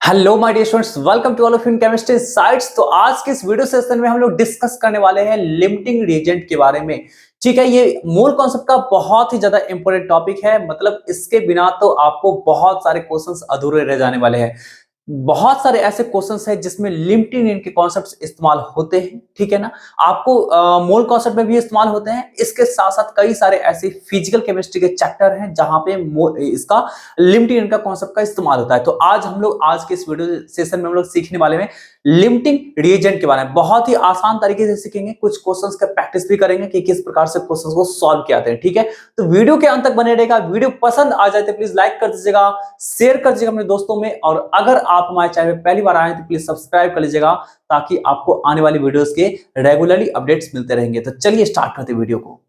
Hello my dear students, welcome to all of in chemistry sites. तो आज के इस वीडियो सेशन में हम लोग डिस्कस करने वाले हैं लिमिटिंग रिएजेंट के बारे में। ठीक है, ये मूल कॉन्सेप्ट का बहुत ही ज्यादा इंपॉर्टेंट टॉपिक है। मतलब इसके बिना तो आपको बहुत सारे क्वेश्चंस अधूरे रह जाने वाले हैं। बहुत सारे ऐसे क्वेश्चंस हैं जिसमें लिमिटिंग इनके कॉन्सेप्ट्स इस्तेमाल होते हैं। ठीक है ना, आपको मोल कॉन्सेप्ट में भी इस्तेमाल होते हैं। इसके साथ साथ कई सारे ऐसे फिजिकल केमिस्ट्री के चैप्टर हैं जहां पे इसका लिमिटिंग इनका कॉन्सेप्ट का इस्तेमाल होता है। तो आज के इस वीडियो सेशन में हम लोग सीखने वाले हैं लिमिटिंग रिएजेंट के बारे में। बहुत ही आसान तरीके से सीखेंगे, कुछ क्वेश्चंस का प्रैक्टिस भी करेंगे कि किस प्रकार से क्वेश्चंस को सॉल्व किया जाते हैं। ठीक है, तो वीडियो के अंत तक बने रहेगा। वीडियो पसंद आ जाए तो प्लीज लाइक कर दीजिएगा, शेयर कर दीजिएगा अपने दोस्तों में, और अगर आप हमारे चैनल पे पहली बार आए तो प्लीज सब्सक्राइब कर लीजिएगा ताकि आपको आने वाली वीडियोस के रेगुलरली अपडेट्स मिलते रहेंगे। तो चलिए स्टार्ट करते हैं वीडियो को।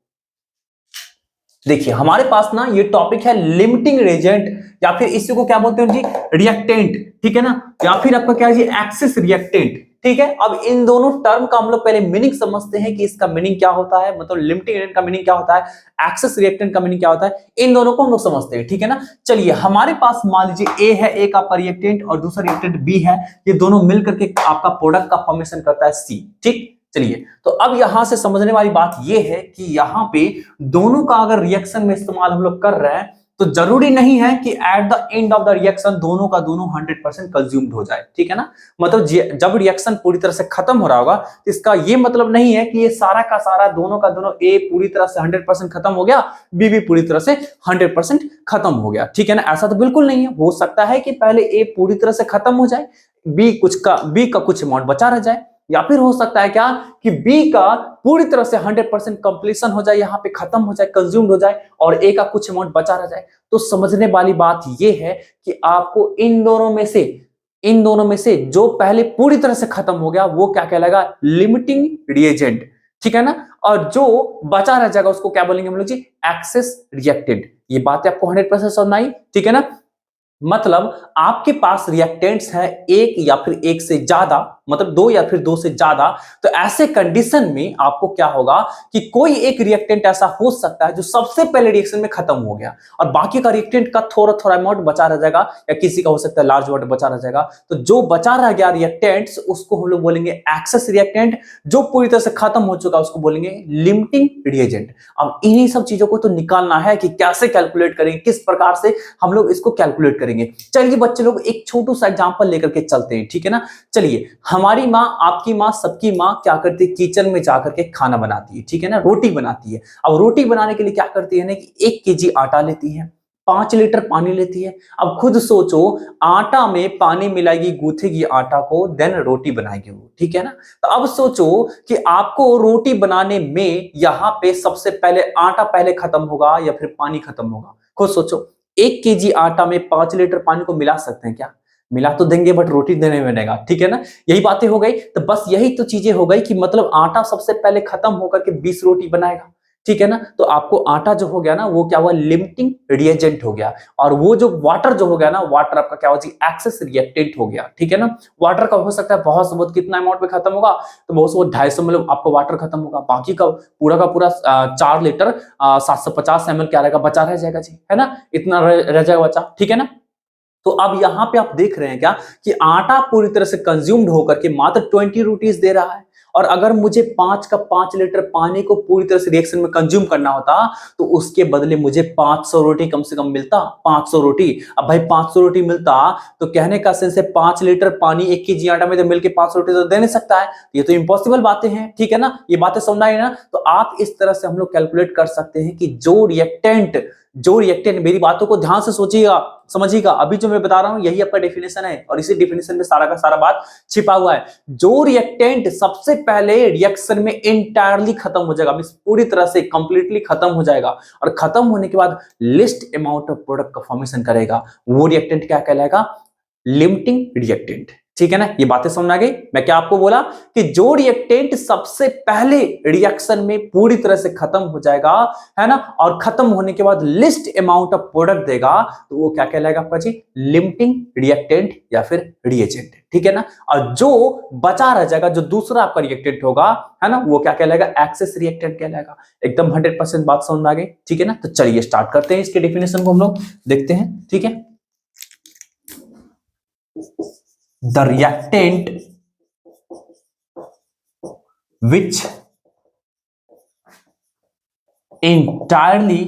देखिए हमारे पास ना ये टॉपिक है लिमिटिंग रिएजेंट, या फिर इसी को क्या बोलते हैं जी, रिएक्टेंट। ठीक है ना, या फिर आपका क्या है जी, एक्सिस रिएक्टेंट। ठीक है, अब इन दोनों टर्म का हम लोग पहले मीनिंग समझते हैं कि इसका मीनिंग क्या होता है, मतलब लिमिटिंग रिएजेंट का मीनिंग क्या होता है, एक्सिस रिएक्टेंट का मीनिंग क्या होता है। इन दोनों को हम लोग समझते हैं। ठीक है ना, चलिए हमारे पास मान लीजिए ए है, ए का रिएक्टेंट और दूसरा रिएक्टेंट बी है। ये दोनों मिलकर के आपका प्रोडक्ट का फॉर्मेशन करता है सी। ठीक, चलिए तो अब यहां से समझने वाली बात यह है कि यहां पे दोनों का अगर रिएक्शन में इस्तेमाल हम लोग कर रहे हैं तो जरूरी नहीं है कि at the end of the reaction दोनों का दोनों 100% कंज्यूम्ड हो जाए। ठीक है ना, मतलब जब रिएक्शन पूरी तरह से खत्म हो रहा होगा तो इसका ये मतलब नहीं है कि ये सारा का सारा दोनों का दोनों ए पूरी तरह से 100% खत्म हो गया, बी भी पूरी तरह से 100% खत्म हो गया। ठीक है ना, ऐसा तो बिल्कुल नहीं है। हो सकता है कि पहले ए पूरी तरह से खत्म हो जाए, बी का कुछ अमाउंट बचा रह जाए, या फिर हो सकता है क्या कि बी का पूरी तरह से 100% कंप्लीशन हो जाए, यहां पे खत्म हो जाए, कंज्यूम्ड हो जाए, और ए का कुछ अमाउंट बचा रह जाए। तो समझने वाली बात यह है कि आपको इन दोनों में से जो पहले पूरी तरह से खत्म हो गया वो क्या कहलाएगा, लिमिटिंग रिएजेंट। ठीक है ना, और जो बचा रह जाएगा उसको क्या बोलेंगे हम लोग जी, एक्सेस रिएक्टेंट। ये बात आपको 100% समझ आई। ठीक है ना, मतलब आपके पास रिएक्टेंट्स है एक या फिर एक से ज्यादा, मतलब दो या फिर दो से ज्यादा। तो ऐसे कंडीशन में आपको क्या होगा कि कोई एक रिएक्टेंट ऐसा हो सकता है जो सबसे पहले रिएक्शन में खत्म हो गया और बाकी का रिएक्टेंट का थोड़ा थोड़ा अमाउंट बचा रह जाएगा, या किसी का हो सकता है लार्ज अमाउंट बचा रह जाएगा। तो जो बचा रह गया रिएक्टेंट्स उसको हम लोग बोलेंगे एक्सेस रिएक्टेंट। जो पूरी तरह से खत्म हो चुका उसको बोलेंगे लिमिटिंग रिएजेंट। अब इन्हीं सब चीजों को तो निकालना है कि कैसे कैलकुलेट करेंगे, किस प्रकार से हम लोग इसको कैलकुलेट करेंगे। चलिए बच्चे लोग एक छोटू सा एग्जांपल लेकर के चलते हैं। ठीक है ना, चलिए हमारी माँ, आपकी माँ, सबकी माँ क्या करती है, किचन में जाकर के खाना बनाती है। ठीक है ना, रोटी बनाती है। अब रोटी बनाने के लिए क्या करती है ना कि 1 केजी आटा लेती है, 5 लीटर पानी लेती है। अब खुद सोचो, आटा में पानी मिलाएगी, गूंथेगी आटा को, देन रोटी बनाएगी वो। ठीक है ना, तो अब सोचो कि आपको रोटी बनाने में यहां पे सबसे पहले आटा पहले खत्म होगा या फिर पानी खत्म होगा। खुद सोचो, 1 केजी आटा में 5 लीटर पानी को मिला सकते हैं क्या? मिला तो देंगे बट रोटी देने में बनेगा। ठीक है ना, यही बातें हो गई। तो बस यही तो चीजें हो गई कि मतलब आटा सबसे पहले खत्म होकर के 20 रोटी बनाएगा। ठीक है ना, तो आपको आटा जो हो गया ना वो क्या हुआ, लिमिटिंग रिएजेंट हो गया। और वो जो वाटर जो हो गया ना, वाटर आपका क्या हो जी, एक्सेस रिएक्टेंट हो गया। ठीक है ना, वाटर का हो सकता है बहुत से बहुत कितना अमाउंट में खत्म होगा, तो बहुत से बहुत 250 मतलब आपको वाटर खत्म होगा। बाकी का पूरा 4 लीटर 750 ml क्या रहेगा, बचा रह जाएगा जी, है ना, इतना रह जाएगा बचा। ठीक है ना, तो अब यहां पे आप देख रहे हैं क्या कि आटा पूरी तरह से कंज्यूम्ड होकर के मात्र 20 रुपीज दे रहा है। और अगर मुझे 5 लीटर पानी को पूरी तरह से रिएक्शन में कंज्यूम करना होता तो उसके बदले मुझे 500 रोटी कम से कम मिलता। 500 रोटी, अब भाई 500 रोटी मिलता तो कहने का सेंस है 5 लीटर पानी 1 केजी आटा में तो मिलके 500 रोटी तो दे नहीं सकता है। ये तो इम्पॉसिबल बातें हैं। ठीक है ना, ये बातें समझ आई ना। तो आप इस तरह से हम लोग कैलकुलेट कर सकते हैं कि जो रिएक्टेंट, मेरी बातों को ध्यान से सोचिएगा, समझिएगा। अभी जो मैं बता रहा हूं यही आपका डेफिनेशन है और इसी डेफिनेशन में सारा का सारा बात छिपा हुआ है। जो रिएक्टेंट सबसे पहले रिएक्शन में इंटायरली खत्म हो जाएगा, मींस पूरी तरह से कंप्लीटली खत्म हो जाएगा, और खत्म होने के बाद लिस्ट अमाउंट ऑफ प्रोडक्ट का फॉर्मेशन करेगा, वो रिएक्टेंट क्या कहलाएगा, लिमिटिंग रिएक्टेंट। ठीक है ना, ये बातें समझ आ गई। मैं क्या आपको बोला कि जो रिएक्टेंट सबसे पहले रिएक्शन में पूरी तरह से खत्म हो जाएगा, है ना, और खत्म होने के बाद लिस्ट अमाउंट ऑफ प्रोडक्ट देगा, तो वो क्या कहलाएगा आपका जी, लिमिटिंग रिएक्टेंट या फिर रिएजेंट। ठीक है ना, और जो बचा रह जाएगा, जो दूसरा आपका रिएक्टेंट होगा, है ना, वो क्या कहलाएगा, एक्सेस रिएक्टेंट कहलाएगा। एकदम 100% बात समझ में आ गई। ठीक है ना, तो चलिए स्टार्ट करते हैं, इसके डेफिनेशन को हम लोग देखते हैं। ठीक है, the reactant which entirely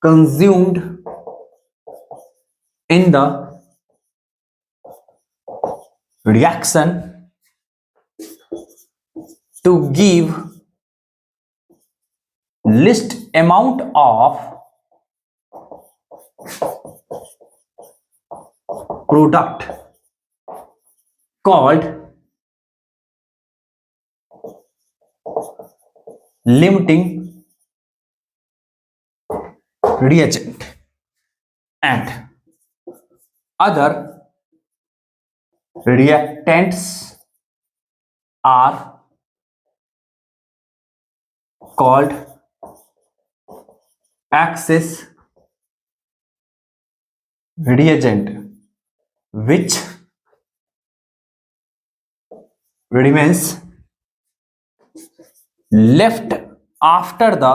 consumed in the reaction to give least amount of product called limiting reagent, and other reactants are called excess reagent which remains left after the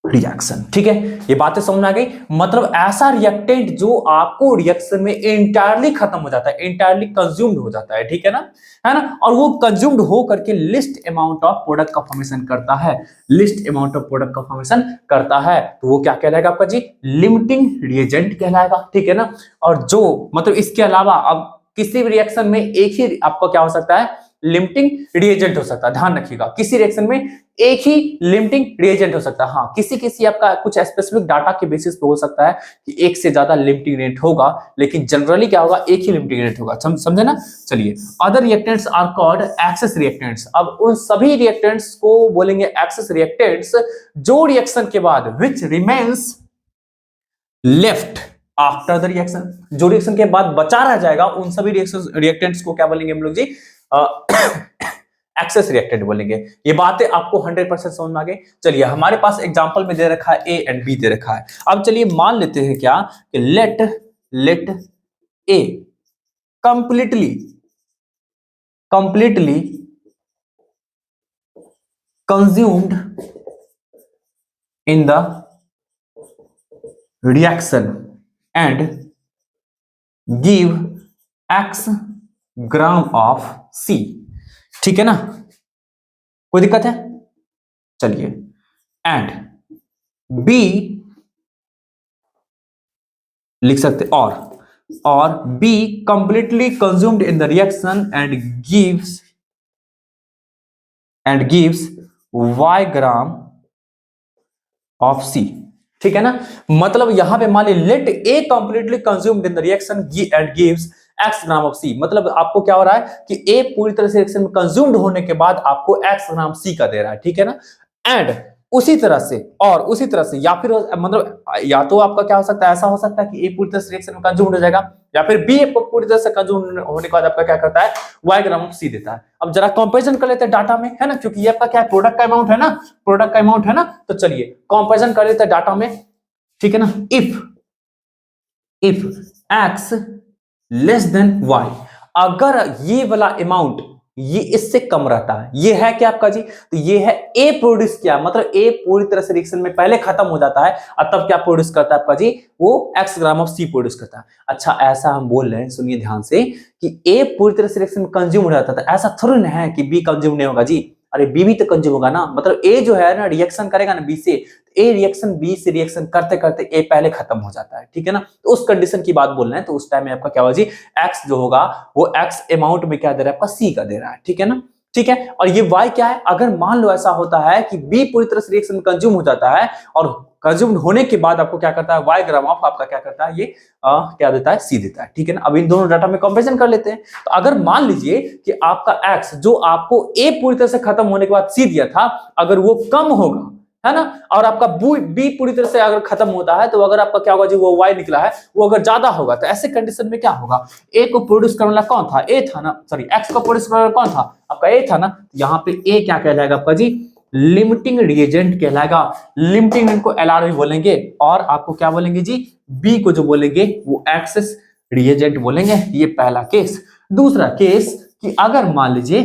reaction. ठीक है, ये बातें समझ में आ गई। मतलब ऐसा रिएक्टेंट जो आपको रिएक्शन में इंटायरली खत्म हो जाता है, इंटायरली कंज्यूम्ड हो जाता है, ठीक है ना, और वो कंज्यूम्ड हो करके लिस्ट अमाउंट ऑफ प्रोडक्ट का फॉर्मेशन करता है, लिस्ट अमाउंट ऑफ प्रोडक्ट का फॉर्मेशन करता है, तो वो क्या कहलाएगा आपका जी, लिमिटिंग रिएजेंट कहलाएगा, ठीक है ना। और जो मतलब इसके अलावा अब किसी भी रिएक्शन में एक ही आपका क्या हो सकता है, लिमिटिंग रिएजेंट हो सकता है, ध्यान रखिएगा, किसी रिएक्शन में एक ही लिमिटिंग रिएजेंट हो सकता है। हाँ, किसी आपका कुछ स्पेसिफिक डाटा के बेसिस पे हो सकता है कि एक से ज्यादा लिमिटिंग रिएजेंट होगा, लेकिन जनरली क्या होगा, एक ही लिमिटिंग रिएजेंट होगा, समझे ना। चलिए, other reactants are called excess reactants. अब उन सभी रिएक्टेंट्स को बोलेंगे एक्सेस रिएक्टेंट्स जो रिएक्शन के बाद which remains left after the reaction, जो रिएक्शन के बाद बचा रह जाएगा, उन सभी रिएक्टेंट्स को क्या बोलेंगे हम लोग जी, एक्सेस रिएक्टेंट बोलेंगे। ये बातें आपको 100% समझ में आ गई। चलिए, हमारे पास एग्जांपल में दे रखा है ए एंड बी दे रखा है। अब चलिए मान लेते हैं क्या कि let A completely consumed in the reaction and give x gram of C, ठीक है ना, कोई दिक्कत है। चलिए, एंड B लिख सकते, और B completely consumed in the reaction and gives y gram of C, ठीक है ना। मतलब यहां पे मान ली let A completely consumed in the reaction and gives x gram of C, मतलब आपको क्या हो रहा है कि A पूरी तरह से रिएक्शन में कंज्यूम्ड होने के बाद आपको x ग्राम C का दे रहा है, ठीक है ना। एंड उसी तरह से या फिर मतलब या तो आपका क्या हो सकता है, ऐसा हो सकता है कि A पूरी तरह से रिएक्शन में कंज्यूम्ड हो जाएगा, या फिर B पूरी तरह से कंज्यूम्ड होने के बाद आपका क्या करता है, y ग्राम ऑफ C देता है। अब जरा कंपैरिजन कर लेते हैं डाटा में, है ना, क्योंकि ये आपका क्या है, प्रोडक्ट का अमाउंट है ना, तो चलिए कंपैरिजन कर लेते हैं डाटा में, ठीक है ना। If x less than y, अगर ये वाला अमाउंट ये इससे कम रहता है, ये है क्या आपका जी, तो ये है A प्रोड्यूस किया, मतलब A पूरी तरह से रिएक्शन में पहले खत्म हो जाता है, और तब क्या प्रोड्यूस करता है आपका जी, वो x gram of C produce करता है। अच्छा, ऐसा हम बोल रहे हैं, सुनिए ध्यान से, कि A पूरी तरह से रिएक्शन में कंज्यूम हो जाता था, ऐसा थोड़ी ना है कि B कंज्यूम नहीं होगा जी, अरे B भी तो कंज्यूम होगा ना, मतलब A जो है ना रिएक्शन करेगा ना B से, A रिएक्शन B से रिएक्शन करते करते A पहले खत्म हो जाता है, ठीक है ना। तो उस कंडीशन की बात बोल रहे हैं, तो उस टाइम में आपका क्या होगा जी, x जो होगा वो x अमाउंट में क्या दे रहा है, आपका C का दे रहा है, ठीक है ना, ठीक है। और ये y क्या है, अगर मान लो ऐसा होता है कि B पूरी तरह से रिएक्शन में कंज्यूम हो जाता है, और कंज्यूम होने के बाद आपको क्या करता है, y ग्राम ऑफ आपका क्या करता है, ये क्या देता है, C देता है, ठीक है ना। अब इन दोनों डाटा में कंपैरिजन कर लेते हैं। तो अगर मान लीजिए कि आपका x जो आपको A पूरी तरह से खत्म होने के बाद C दिया था, अगर वो कम होगा, है ना, और आपका B पूरी तरह से अगर खत्म होता है, तो अगर आपका क्या होगा जी, वो y निकला है, वो अगर ज्यादा होगा, तो ऐसे कंडीशन में क्या होगा, A को प्रोड्यूस करने वाला कौन था, A था ना, सॉरी x को प्रोड्यूस करने वाला कौन था, आपका A था ना। यहाँ पे A क्या कहलाएगा आपका जी, लिमिटिंग रिएजेंट कहलाएगा, लिमिटिंग को LR भी बोलेंगे, और आपको क्या बोलेंगे जी, B को जो बोलेंगे वो एक्सेस रिएजेंट बोलेंगे। ये पहला केस। दूसरा केस कि अगर मान लीजिए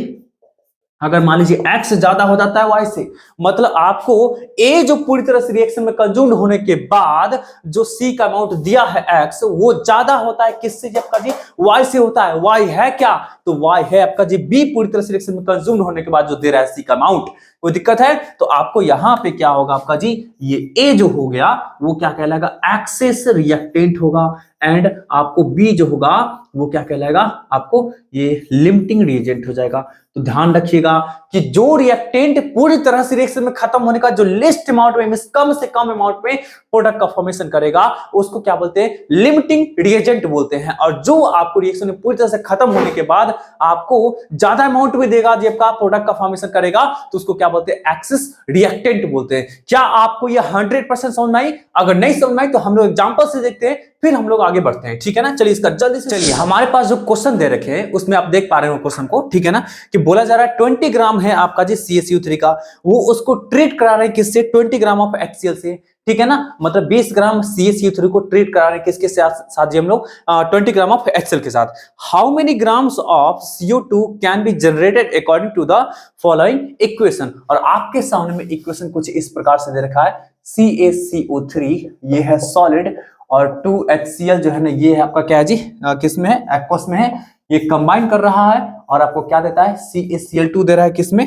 अगर मान लीजिए x ज्यादा हो जाता है y से, मतलब आपको a जो पूरी तरह से रिएक्शन में कंज्यूम्ड होने के बाद जो c का अमाउंट दिया है x, वो ज्यादा होता है किससे? जब आपका जी y से होता है। y है क्या? तो y है आपका जी b पूरी तरह से रिएक्शन में कंज्यूम्ड होने के बाद जो दे रहा है c का अमाउंट। कोई दिक्कत है? तो आपको यहां पे क्या होगा आपका जी, ये a जो हो गया वो क्या कहलाएगा? एक्सेस रिएक्टेंट होगा। एंड आपको b जो होगा वो क्या कहलाएगा? आपको ये लिमिटिंग रिएजेंट हो जाएगा। तो ध्यान रखिएगा कि जो रिएक्टेंट पूरी तरह से रिएक्शन में खत्म होने का जो लिस्ट अमाउंट में, कम से कम अमाउंट में प्रोडक्ट का फॉर्मेशन करेगा, उसको क्या बोलते हैं? लिमिटिंग रिएजेंट बोलते हैं। और जो आपको रिएक्शन में पूरी तरह से खत्म होने के बाद आपको ज्यादा अमाउंट में देगा जब का प्रोडक्ट का फॉर्मेशन करेगा, तो उसको क्या बोलते हैं? एक्सेस रिएक्टेंट बोलते हैं। क्या आपको यह 100% समझ में आई? अगर नहीं समझ में आई तो हम लोग एग्जांपल से देखते हैं, फिर हम लोग आगे बढ़ते हैं। ठीक है ना? चलिए इसका जल्दी से, चलिए हमारे पास जो क्वेश्चन दे रखे हैं उसमें आप देख पा रहे हो क्वेश्चन को, ठीक है ना? कि बोला जा रहा है 20 ग्राम है आपका जी CaCO3 का, वो उसको ट्रीट करा रहे हैं किससे? 20 ग्राम ऑफ HCl से, ठीक है ना? मतलब 20 ग्राम CaCO3 को ट्रीट करा रहे हैं किसके साथ जी? हम लोग 20 ग्राम ऑफ HCl के साथ। How many grams of CO2 can be generated according to the following equation? और आपके सामने में इक्वेशन कुछ इस प्रकार से दे रखा है। CaCO3 ये है सॉलिड, और 2HCl जो है ना ये है आपका क्या है जी? किसमें है? एक्वस में है। ये कंबाइन कर रहा है और आपको क्या देता है? CaCl2 दे रहा है किसमें?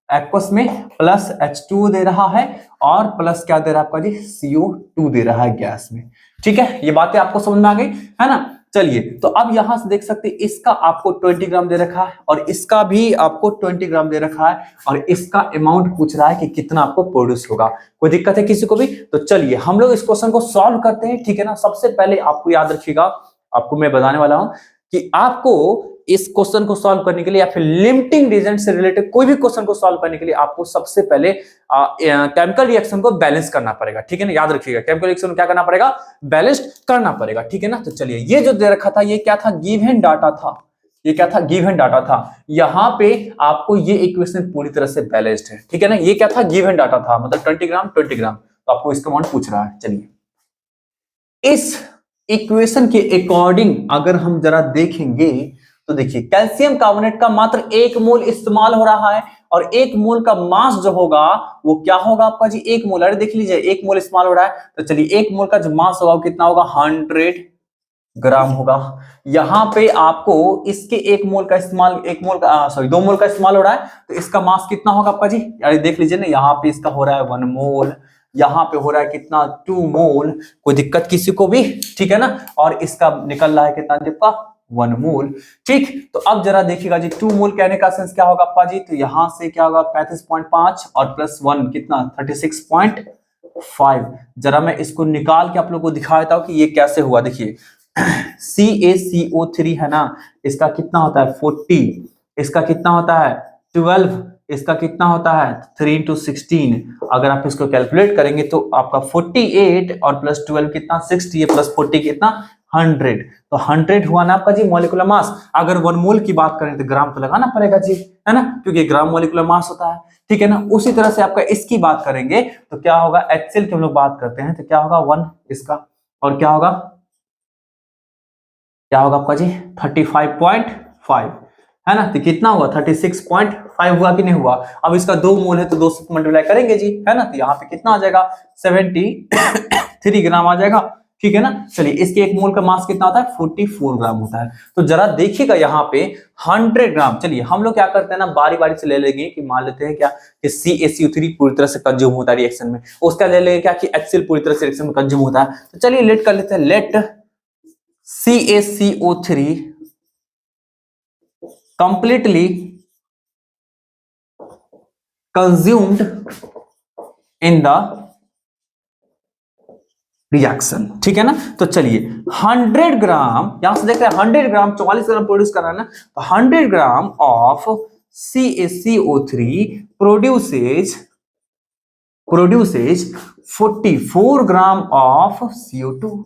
एक्वस में, प्लस H2 दे रहा है, और प्लस क्या दे रहा है आपका जी? CO2 दे रहा है गैस में। ठीक है, ये बातें आपको समझ में आ गई है ना? चलिए, तो अब यहां से देख सकते हैं इसका आपको 20 ग्राम दे रखा है, और इसका भी आपको 20 ग्राम दे रखा है, और इसका अमाउंट पूछ रहा है कि कितना आपको प्रोड्यूस होगा। कोई दिक्कत है किसी को भी? तो चलिए हम लोग इस क्वेश्चन को सॉल्व करते हैं। ठीक है ना? सबसे पहले आपको याद रखिएगा, आपको मैं बताने वाला हूं कि आपको इस क्वेश्चन को सॉल्व करने के लिए या फिर लिमिटिंग रिएजेंट से रिलेटेड कोई भी क्वेश्चन को सॉल्व करने के लिए आपको सबसे पहले केमिकल रिएक्शन को बैलेंस करना पड़ेगा। ठीक है ना? याद रखिएगा, केमिकल रिएक्शन को क्या करना पड़ेगा? बैलेंस करना पड़ेगा। ठीक है ना? तो चलिए, ये जो दे रखा था ये क्या था? गिवन डाटा था। ये क्या था? गिवन डाटा था। यहां पे आपको ये इक्वेशन पूरी तरह से बैलेंस्ड है। ठीक है ना? ये क्या था? गिवन डाटा था, मतलब 20 ग्राम 20 ग्राम, तो आपको इसका अमाउंट पूछ रहा है। चलिए, इस इक्वेशन के अकॉर्डिंग अगर हम जरा देखेंगे तो देखिए, कैल्शियम कार्बोनेट का मात्र 1 मोल इस्तेमाल हो रहा है, और 1 मोल का मास जो होगा वो क्या होगा आपका जी? 1 मोल, अरे देख लीजिए 1 मोल इस्तेमाल हो रहा है, तो चलिए 1 मोल का जो मास होगा वो कितना होगा? 100 ग्राम होगा। यहां पे आपको इसके 1 मोल का इस्तेमाल, 1 मोल का सॉरी 2 मोल का इस्तेमाल हो रहा है, तो इसका मास कितना होगा आपका जी? अरे देख लीजिए ना, यहाँ पे इसका हो रहा है 1 मोल, यहाँ पे हो रहा है कितना? 2 मोल। कोई दिक्कत किसी को भी? ठीक है ना? और इसका निकल रहा है कितना आपका? 1 मोल। ठीक, तो अब जरा देखिएगा जी, 2 मोल कहने का सेंस क्या होगा आपका जी? तो यहां से क्या होगा? 35.5 और प्लस 1 कितना? 36.5। जरा मैं इसको निकाल के आप लोगों को दिखा देता हूं कि ये कैसे हुआ। देखिए, CaCO3 है ना, इसका कितना होता है? 40, इसका कितना होता है? 12, इसका कितना होता है? 3 इंटू 16। अगर आप इसको कैलकुलेट करेंगे तो आपका 48 और प्लस 12 कितना? 60, प्लस 40 कितना? 100। तो 100 हुआ ना आपका जी मॉलिक्यूलर मास। अगर 1 मोल की बात करें तो ग्राम तो लगाना पड़ेगा जी, है ना? क्योंकि ग्राम मॉलिक्यूलर मास होता है। ठीक है ना? उसी तरह से आपका इसकी बात करेंगे तो क्या होगा? HCl की हम लोग बात करते हैं तो क्या होगा? 1 इसका, और क्या होगा? क्या होगा आपका जी? 35.5, है ना? तो कितना हुआ? 36.5 हुआ कि नहीं हुआ? अब इसका 2 मोल है तो 2 से मल्टीप्लाई करेंगे जी, है ना? तो यहाँ पे कितना आ जाएगा? 73 ग्राम आ जाएगा। ठीक है ना? चलिए, इसके 1 मोल का मास कितना होता है? 44 ग्राम होता है। तो जरा देखिएगा यहाँ पे 100 ग्राम। चलिए, हम लोग क्या करते हैं ना, बारी बारी से ले लेंगे कि मान लेते हैं क्या कि CaCO3 पूरी तरह से कंज्यूम होता है रिएक्शन में, उसका ले लेंगे क्या कि HCl पूरी तरह से रिएक्शन में कंज्यूम होता है। तो चलिए लेट कर लेते हैं, let CaCO3 completely consumed in the reaction. ठीक है ना? तो चलिए 100 ग्राम, यहां से देख रहे हैं 100 ग्राम 44 ग्राम प्रोड्यूस कर रहा है ना, तो 100 gram of CaCO3 produces 44 gram of CO2।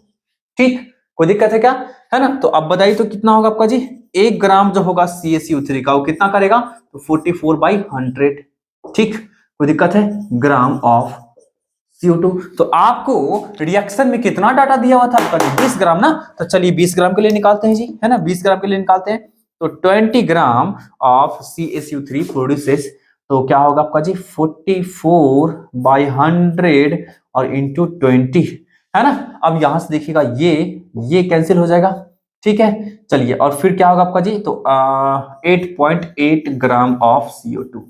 ठीक, कोई दिक्कत है क्या? है ना? तो अब बताइए तो कितना होगा आपका जी? 1 ग्राम जो होगा CaCO3 का वो कितना करेगा? तो 44/100। ठीक, कोई दिक्कत है? Gram of CO2। तो आपको रिएक्शन में कितना डाटा दिया हुआ था आपका? 20 ग्राम ना, तो चलिए 20 ग्राम के लिए निकालते हैं जी, है ना? 20 ग्राम के लिए निकालते हैं। तो 20 ग्राम ऑफ CaCO3 प्रोड्यूसेस, तो क्या होगा आपका जी 44/100 और इंटू 20, है ना। अब यहां से देखिएगा ये कैंसिल हो जाएगा, ठीक है। चलिए, और फिर क्या होगा आपका जी, तो 8.8 ग्राम ऑफ CO2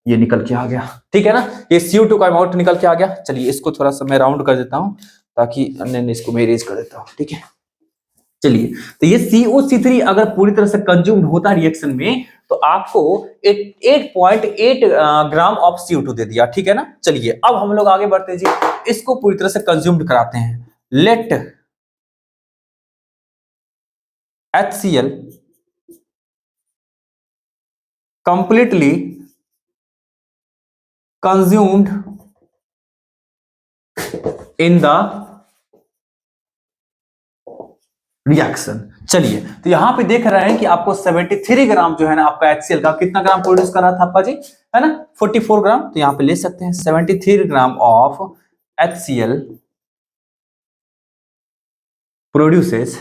ये निकल के आ गया, ठीक है ना। ये CO2 का अमाउंट निकल के आ गया। चलिए इसको थोड़ा सा मैं राउंड कर देता हूं, ताकि अन्य इसको मैं इरेज कर देता हूं, ठीक है। चलिए, तो ये COC3 अगर पूरी तरह से कंज्यूम्ड होता रिएक्शन में, तो आपको 8.8 ग्राम ऑफ CO2 दे दिया, ठीक है ना। चलिए अब हम लोग आगे बढ़ते हैं जी, इसको पूरी तरह से कंज्यूम्ड कराते हैं। Let HCl completely consumed in the reaction. चलिए, तो यहां पे देख रहे हैं कि आपको 73 ग्राम जो है ना आपका HCl का कितना ग्राम प्रोड्यूस कर रहा था आपका जी, है ना 44 ग्राम। तो यहां पे ले सकते हैं 73 gram of HCl produces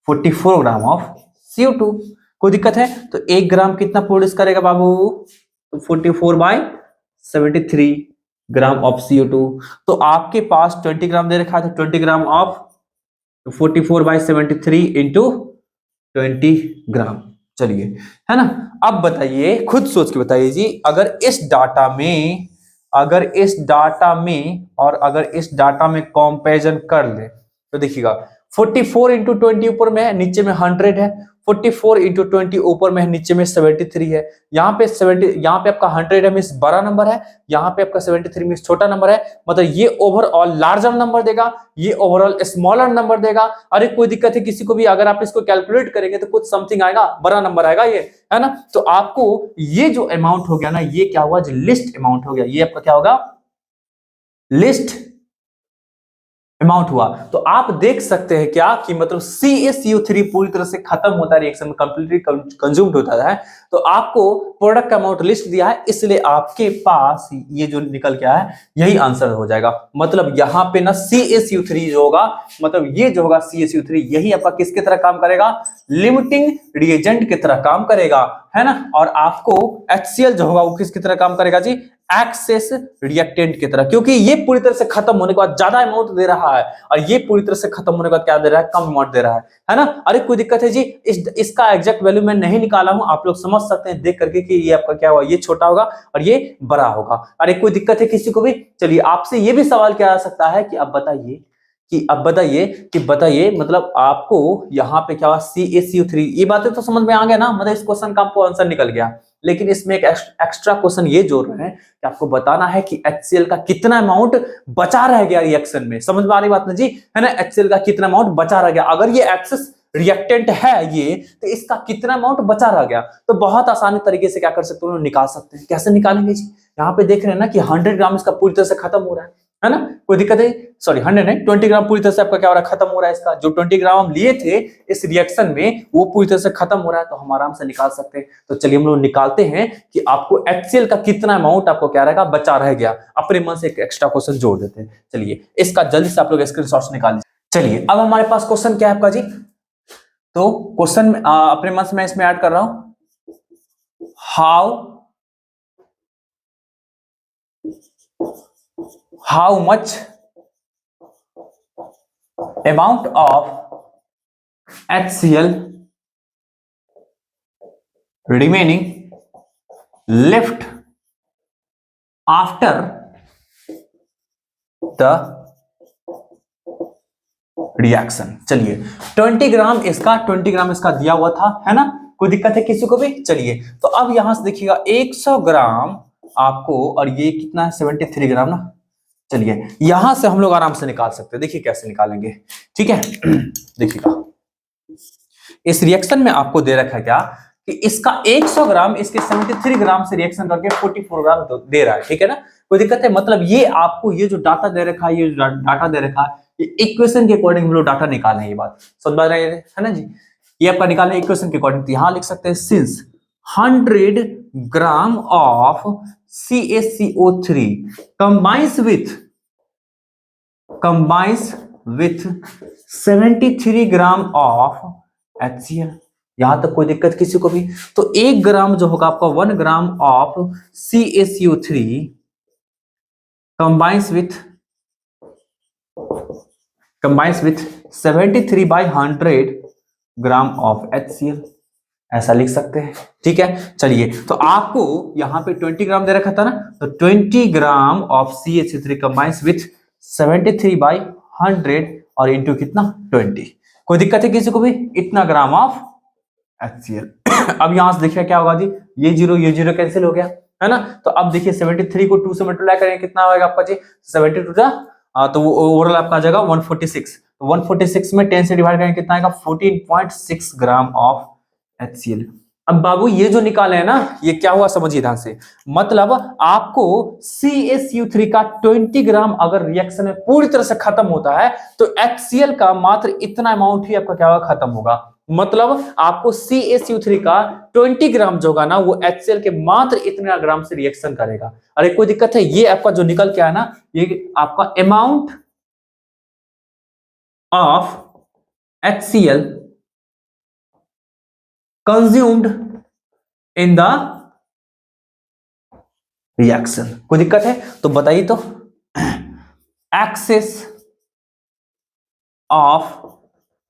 44 gram of CO2। कोई दिक्कत है? तो 1 ग्राम कितना प्रोड्यूस करेगा बाबू, तो 44/73 ग्राम ऑफ CO2। तो आपके पास 20 ग्राम दे रखा है, तो 20 ग्राम ऑफ 44/73 इंटू 20 ग्राम। चलिए, है ना। अब बताइए, खुद सोच के बताइए जी, अगर इस डाटा में और अगर इस डाटा में कंपैरिजन कर ले, तो देखिएगा 44 इंटू 20 ऊपर में है, नीचे में 100 है। 44 इंटू 20 ऊपर में है, नीचे में 73 है। यहाँ पे 70, यहाँ पे आपका 100 है मीन्स बड़ा नंबर है, यहाँ पे आपका 73 मीन्स छोटा नंबर है। मतलब ये ओवरऑल लार्जर नंबर देगा, ये ओवरऑल स्मॉलर नंबर देगा। अरे कोई दिक्कत है किसी को भी, अगर आप इसको कैलकुलेट करेंगे तो कुछ समथिंग आएगा, बड़ा नंबर आएगा ये, है ना। तो आपको ये जो अमाउंट हो गया ना, ये क्या हुआ, लिस्ट अमाउंट हो गया। ये आपका क्या होगा, लिस्ट अमाउंट हुआ। तो आप देख सकते हैं क्या कि मतलब CaCO3 पूरी तरह से खत्म होता है रिएक्शन में, कंप्लीटली कंज्यूम्ड होता है। तो आपको प्रोडक्ट का अमाउंट लिस्ट दिया है, इसलिए आपके पास ये जो निकल के आया है यही आंसर हो जाएगा। मतलब यहाँ पे ना CaCO3 जो होगा, मतलब ये जो होगा CaCO3, यही आपका किसकी तरह काम करेगा, लिमिटिंग रिएजेंट की तरह काम करेगा, है ना। और आपको HCl जो होगा वो किसकी तरह काम करेगा जी, एक्सेस रिएक्टेंट की तरह, क्योंकि ये पूरी तरह से खत्म होने के बाद ज्यादा अमाउंट दे रहा है, और ये पूरी तरह से खत्म होने के बाद क्या दे रहा है, कम अमाउंट दे रहा है ना। अरे कोई दिक्कत है जी, इसका एग्जैक्ट वैल्यू मैं नहीं निकाला हूं, आप लोग समझ सकते हैं देख करके कि ये आपका क्या हुआ, ये छोटा होगा और ये बड़ा होगा। अरे कोई दिक्कत है किसी को भी? चलिए, आपसे ये भी सवाल किया जा सकता है कि बताइए मतलब आपको यहाँ पे क्या हुआ, CaCO3, ये बातें तो समझ में आ गया ना, मतलब इस क्वेश्चन का आपको आंसर निकल गया। लेकिन इसमें एक एक्स्ट्रा क्वेश्चन ये जोड़ रहे हैं कि आपको बताना है कि HCl का कितना अमाउंट बचा रह गया रिएक्शन में। समझ में आ रही बात ना जी, है ना। HCl का कितना अमाउंट बचा रह गया, अगर ये एक्सेस रिएक्टेंट है ये, तो इसका कितना अमाउंट बचा रह गया। तो बहुत आसानी तरीके से क्या कर सकते हैं, निकाल सकते हैं। कैसे निकालेंगे जी, यहाँ पे देख रहे हैं ना कि 100 ग्राम इसका पूरी तरह से खत्म हो रहा है ना। कोई दिक्कत है? सॉरी 100 नहीं, 20 ग्राम पूरी तरह से आपका क्या हो रहा है, खत्म हो रहा है। इसका जो 20 ग्राम हम लिए थे इस रिएक्शन में, वो पूरी तरह से खत्म हो रहा है, तो हम आराम से निकाल सकते हैं। तो चलिए हम लोग निकालते हैं कि आपको HCl का कितना अमाउंट आपको क्या रहेगा, बचा रह गया। अपने मन से एक एक्स्ट्रा क्वेश्चन जोड़ देते हैं। चलिए इसका जल्दी से आप लोग स्क्रीनशॉट निकाल लीजिए। चलिए अब हमारे पास क्वेश्चन क्या है आपका जी, तो क्वेश्चन अपने मन से मैं इसमें ऐड कर रहा हूं, how much amount of HCl remaining left after the reaction। चलिए 20 ग्राम इसका दिया हुआ था, है ना। कोई दिक्कत है किसी को भी? चलिए, तो अब यहां से देखिएगा 100 ग्राम आपको, और ये कितना है 73 ग्राम ना। चलिए यहां से हम लोग आराम से निकाल सकते हैं, देखिए कैसे निकालेंगे, ठीक है। देखिएगा इस रिएक्शन में आपको दे रखा है क्या कि इसका 100 ग्राम इसके 73 ग्राम से रिएक्शन करके 44 ग्राम दे रहा है, ठीक है ना। कोई दिक्कत है? मतलब ये आपको ये जो डाटा दे रखा है, ये डाटा दे रखा है, ये इक्वेशन के अकॉर्डिंग हम लोग डाटा निकाल हैं। ये बात समझ रहे हैं, है ना जी। ये आपका निकालना है इक्वेशन के अकॉर्डिंग। तो यहां लिख सकते हैं since 100 gram of CaCO3 combines with 73 gram of HCl। यहां तक कोई दिक्कत किसी को भी? तो 1 ग्राम जो होगा आपका 1 gram of CaCO3 combines with 73/100 gram of HCl, ऐसा लिख सकते हैं। ठीक है, चलिए तो आपको यहां पे 20 ग्राम दे रखा था ना, तो 20 gram of CaCO3 combines with 73/100 और इंटू कितना 20। कोई दिक्कत है किसी को भी? इतना ग्राम ऑफ HCl। अब यहां से देखिए क्या होगा जी, ये जीरो कैंसिल हो गया है ना। तो अब देखिए 73 को 2 से मल्टीप्लाई करेंगे, कितना आएगा आपका जी 72 का, तो वो ओवरऑल आपका आ जाएगा 146। तो 146 में 10 से डिवाइड करेंगे कितना आएगा 14.6 ग्राम ऑफ HCl। अब बाबू ये जो निकाले हैं ना, ये क्या हुआ समझिए ध्यान से, मतलब आपको CaCO3 का 20 ग्राम अगर रिएक्शन में पूरी तरह से खत्म होता है तो HCl का मात्र इतना अमाउंट ही आपका क्या होगा, खत्म होगा। मतलब आपको CaCO3 का 20 ग्राम जो होगा ना, वो HCl के मात्र इतना ग्राम से रिएक्शन करेगा। अरे कोई दिक्कत है? ये आपका जो निकल के आया ना, ये आपका amount of HCl consumed in the reaction। कोई दिक्कत है तो बताइए तो। Excess of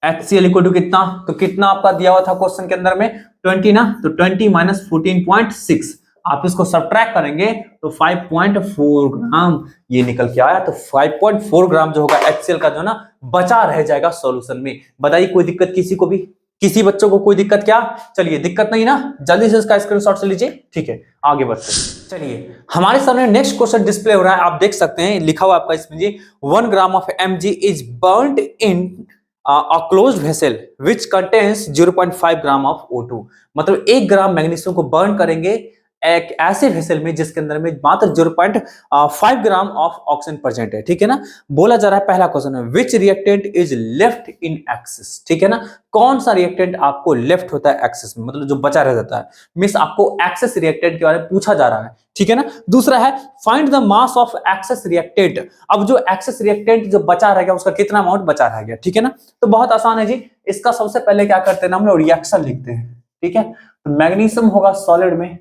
HCl equal to कितना, तो कितना आपका दिया हुआ था क्वेश्चन के अंदर में 20 ना, तो 20 माइनस 14.6 आप इसको सब्ट्रैक्ट करेंगे तो 5.4 ग्राम ये निकल के आया। तो 5.4 ग्राम जो होगा HCl का जो ना बचा रह जाएगा सॉल्यूशन में। बताइए कोई दिक्कत किसी को भी? किसी बच्चों को कोई दिक्कत क्या? चलिए दिक्कत नहीं ना, जल्दी से इसका स्क्रीनशॉट से लीजिए। ठीक है, आगे बढ़ते हैं। चलिए हमारे सामने नेक्स्ट क्वेश्चन डिस्प्ले हो रहा है, आप देख सकते हैं लिखा हुआ आपका इसमें जी 1 gram of Mg is burned in a closed vessel which contains 0.5 gram of O2। मतलब 1 ग्राम मैग्नीशियम को बर्न करेंगे एक ऐसे वेसल में जिसके अंदर में मात्र 0.5 ग्राम ऑफ ऑक्सीजन प्रेजेंट है। ठीक है ना, बोला जा रहा है पहला क्वेश्चन है which reactant is left in excess. ठीक है ना, कौन सा रिएक्टेंट आपको लेफ्ट होता है एक्सिस में, मतलब जो बचा रह जाता है। मींस आपको एक्सेस रिएक्टेंट के बारे में पूछा जा रहा है। ठीक है ना, दूसरा है find the mass of excess reactant. अब जो एक्सेस रिएक्टेंट जो बचा रह गया उसका कितना अमाउंट बचा रह गया। ठीक है ना, तो बहुत आसान है जी, इसका सबसे पहले क्या करते हैं ना, हम लोग रिएक्शन लिखते हैं। ठीक है, तो मैग्नीशियम होगा सॉलिड में,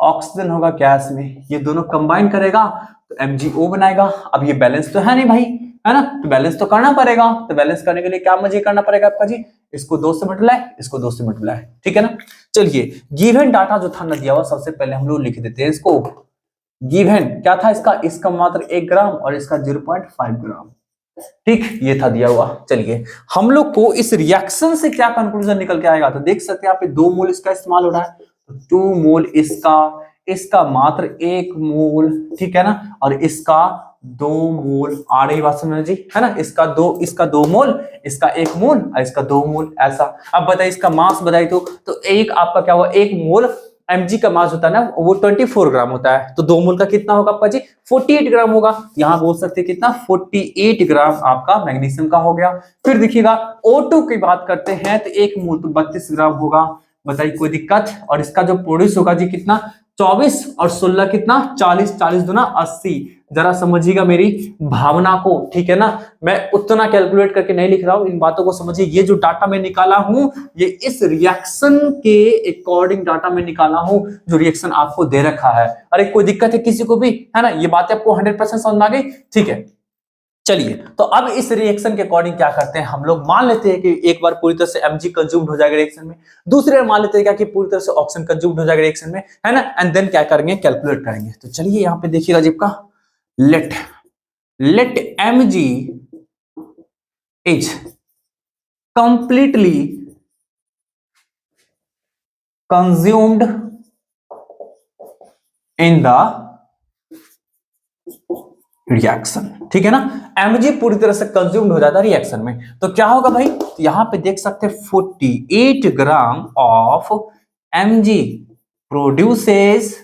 ऑक्सीजन होगा गैस में, ये दोनों कंबाइन करेगा तो MgO बनाएगा। अब ये बैलेंस तो है नहीं भाई, है ना, तो बैलेंस तो करना पड़ेगा। तो बैलेंस करने के लिए क्या मुझे करना पड़ेगा आपका जी, इसको 2 से मल्टीप्लाई, इसको 2 से मल्टीप्लाई। ठीक है ना, चलिए गिवन डाटा जो था ना दिया हुआ, सबसे पहले हम लोग लिख देते हैं इसको। गिवन क्या था इसका मात्र 1 ग्राम और इसका 0.5 ग्राम। ठीक, ये था दिया हुआ। चलिए हम लोग को इस रिएक्शन से क्या कंक्लूजन निकल के आएगा, तो देख सकते हैं यहाँ पे 2 मोल इसका इस्तेमाल हो रहा है, तो 2 मोल इसका मात्र 1 मोल। ठीक है ना, और इसका 2 मोल। आ रही बात समझ जी, है ना, इसका 2 मोल, इसका 1 मोल और इसका 2 मोल, ऐसा। अब बताइए इसका मास बताइए तो एक आपका क्या हुआ, 1 मोल Mg का मास होता है ना, वो 24 ग्राम होता है, तो 2 मोल का कितना होगा आपका जी 48 ग्राम होगा। यहां बोल सकते हैं कितना 48 ग्राम आपका मैग्नीशियम का हो गया। फिर देखिएगा O2 की बात करते हैं तो 1 मोल तो 32 ग्राम होगा। बताइए कोई दिक्कत? और इसका जो प्रोड्यूस होगा जी कितना 24 और 16 कितना 40, 40 दूना 80। जरा समझिएगा मेरी भावना को। ठीक है ना, मैं उतना कैलकुलेट करके नहीं लिख रहा हूं, इन बातों को समझिए। ये जो डाटा मैं निकाला हूं ये इस रिएक्शन के अकॉर्डिंग डाटा में निकाला हूं जो रिएक्शन आपको दे रखा है। अरे कोई दिक्कत है किसी को भी, है ना, ये बातें आपको 100% समझ में आ गई। ठीक है, चलिए तो अब इस रिएक्शन के अकॉर्डिंग क्या करते हैं हम लोग, मान लेते हैं कि एक बार पूरी तरह से Mg कंज्यूम्ड हो जाएगा रिएक्शन में, दूसरे बार मान लेते हैं क्या कि पूरी तरह से ऑक्सीजन कंज्यूम्ड हो जाएगा रिएक्शन में, है ना, एंड देन क्या करेंगे कैलकुलेट करेंगे। तो चलिए यहाँ पे देखिएगा जी आपका let Mg is completely consumed in the reaction. ठीक है ना, Mg पूरी तरह से कंज्यूम्ड हो जाता है रिएक्शन में, तो क्या होगा भाई, तो यहां पे देख सकते हैं 48 gram of Mg produces